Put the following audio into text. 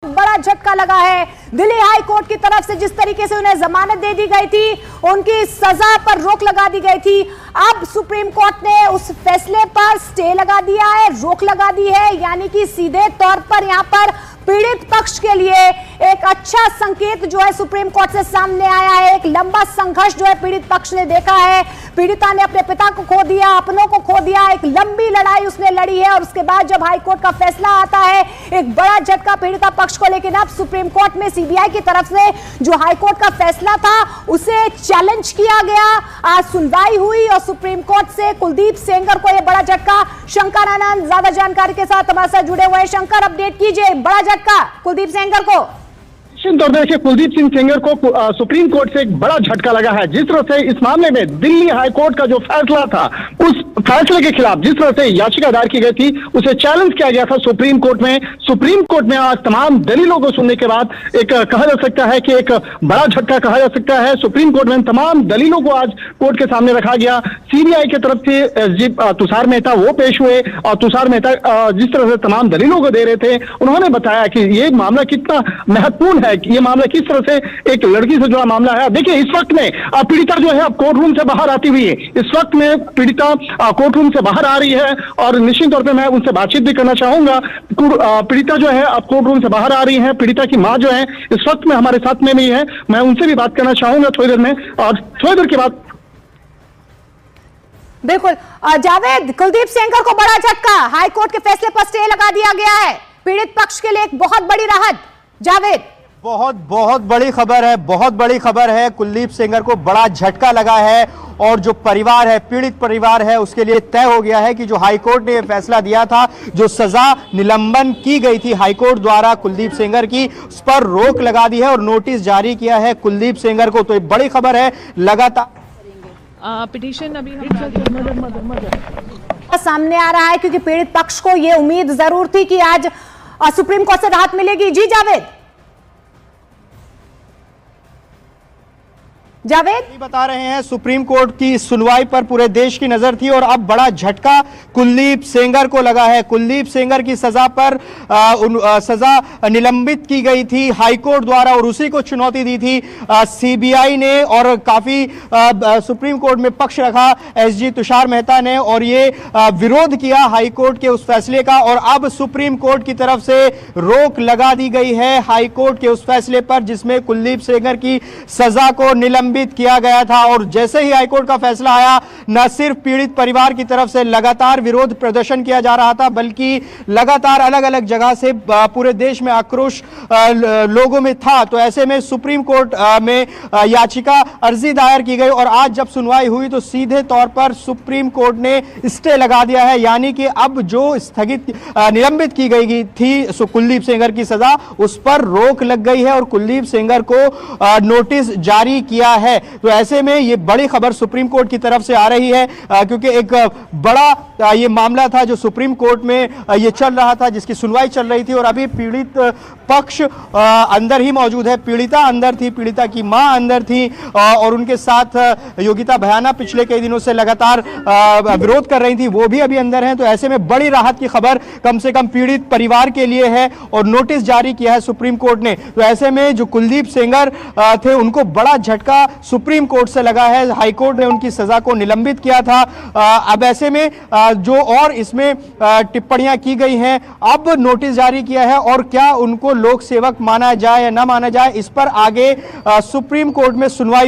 बड़ा झटका लगा है। दिल्ली हाई कोर्ट की तरफ से जिस तरीके से उन्हें जमानत दे दी गई थी, उनकी सजा पर रोक लगा दी गई थी, अब सुप्रीम कोर्ट ने उस फैसले पर स्टे लगा दिया है, रोक लगा दी है। यानी कि सीधे तौर पर यहां पर पीड़ित पक्ष के लिए एक अच्छा संकेत जो है सुप्रीम कोर्ट से सामने आया है। एक लंबा संघर्ष जो है पीड़ित पक्ष ने देखा है। पीड़िता ने अपने पिता को खो दिया, अपनों को खो दिया, एक लंबी लड़ाई उसने लड़ी है और उसके बाद जब हाई कोर्ट का फैसला आता है, एक बड़ा झटका पीड़िता पक्ष को। लेकिन अब सुप्रीम कोर्ट में सीबीआई की तरफ से जो हाई कोर्ट का फैसला था उसे चैलेंज किया गया। आज सुनवाई हुई और सुप्रीम कोर्ट से कुलदीप सेंगर को यह बड़ा झटका। शंकर आनंद ज्यादा जानकारी के साथ हमारे साथ जुड़े हुए हैं। शंकर, अपडेट कीजिए, बड़ा झटका कुलदीप सेंगर को। निश्चित तौर पर कुलदीप सिंह सेंगर को सुप्रीम कोर्ट से एक बड़ा झटका लगा है। जिस तरह से इस मामले में दिल्ली हाई कोर्ट का जो फैसला था, उस फैसले के खिलाफ जिस तरह से याचिका दायर की गई थी, उसे चैलेंज किया गया था सुप्रीम कोर्ट में। सुप्रीम कोर्ट में आज तमाम दलीलों को सुनने के बाद एक कहा जा सकता है कि एक बड़ा झटका कहा जा सकता है। सुप्रीम कोर्ट में तमाम दलीलों को आज कोर्ट के सामने रखा गया। सीबीआई की तरफ से तुषार मेहता वो पेश हुए और तुषार मेहता जिस तरह से तमाम दलीलों को दे रहे थे, उन्होंने बताया कि ये मामला कितना महत्वपूर्ण है, ये मामला किस तरह से एक लड़की से जुड़ा मामला है। देखिए, इस वक्त में पीड़िता जो है अब कोर्ट रूम से बाहर आती हुई है। इस वक्त में पीड़िता कोर्ट रूम से बाहर आ रही है और निश्चित तौर पे मैं उनसे बातचीत भी करना चाहूंगा। पीड़िता जो है अब कोर्ट रूम से बाहर आ रही है। पीड़िता की मां जो है इस वक्त में हमारे साथ में नहीं है, मैं उनसे भी बात करना चाहूंगा थोड़ी देर में। और थोड़ी देर के बाद बिल्कुल जावेद, कुलदीप सेंगर को बड़ा झटका, हाईकोर्ट के फैसले पर स्टे लगा दिया गया है। पीड़ित पक्ष के लिए एक बहुत बड़ी राहत। जावेद, बहुत बड़ी खबर है, बहुत बड़ी खबर है। कुलदीप सेंगर को बड़ा झटका लगा है और जो परिवार है, पीड़ित परिवार है, उसके लिए तय हो गया है कि जो हाईकोर्ट ने फैसला दिया था, जो सजा निलंबन की गई थी हाईकोर्ट द्वारा कुलदीप सेंगर की, उस पर रोक लगा दी है और नोटिस जारी किया है कुलदीप सेंगर को। तो ये बड़ी खबर है। लगातार पिटीशन अभी सामने आ रहा है क्योंकि पीड़ित पक्ष को यह उम्मीद जरूर थी कि आज सुप्रीम कोर्ट से राहत मिलेगी। जी जावेद, बता रहे हैं सुप्रीम कोर्ट की सुनवाई पर पूरे देश की नजर थी और अब बड़ा झटका कुलदीप सेंगर को लगा है। कुलदीप सेंगर की सजा पर सजा निलंबित की गई थी हाईकोर्ट द्वारा और उसी को चुनौती दी थी सीबीआई ने और काफी सुप्रीम कोर्ट में पक्ष रखा एसजी तुषार मेहता ने और ये विरोध किया हाईकोर्ट के उस फैसले का। और अब सुप्रीम कोर्ट की तरफ से रोक लगा दी गई है हाईकोर्ट के उस फैसले पर जिसमें कुलदीप सेंगर की सजा को निलंबित किया गया था। और जैसे ही हाईकोर्ट का फैसला आया, न सिर्फ पीड़ित परिवार की तरफ से लगातार विरोध प्रदर्शन किया जा रहा था, बल्कि लगातार अलग अलग जगह से पूरे देश में आक्रोश लोगों में था। तो ऐसे में सुप्रीम कोर्ट में याचिका अर्जी दायर की गई और आज जब सुनवाई हुई तो सीधे तौर पर सुप्रीम कोर्ट ने स्टे लगा दिया है। यानी कि अब जो स्थगित निलंबित की गई थी कुलदीप सेंगर की सजा, उस पर रोक लग गई है और कुलदीप सेंगर को नोटिस जारी किया है। तो ऐसे में ये बड़ी खबर सुप्रीम कोर्ट की तरफ से आ रही है क्योंकि एक बड़ा ये मामला था जो सुप्रीम कोर्ट में ये चल रहा था, जिसकी सुनवाई चल रही थी और अभी पीड़ित पक्ष अंदर ही मौजूद है। पीड़िता अंदर थी, पीड़िता की मां अंदर थी और उनके साथ योगिता भयाना पिछले कई दिनों से लगातार विरोध कर रही थी, वो भी अभी अंदर हैं। तो ऐसे में बड़ी राहत की खबर कम से कम पीड़ित परिवार के लिए है और नोटिस जारी किया है सुप्रीम कोर्ट ने। तो ऐसे में जो कुलदीप सेंगर थे उनको बड़ा झटका सुप्रीम कोर्ट से लगा है। हाईकोर्ट ने उनकी सजा को निलंबित किया था। अब ऐसे में जो और इसमें टिप्पणियां की गई हैं, अब नोटिस जारी किया है और क्या उनको लोक सेवक माना जाए या ना माना जाए, इस पर आगे सुप्रीम कोर्ट में सुनवाई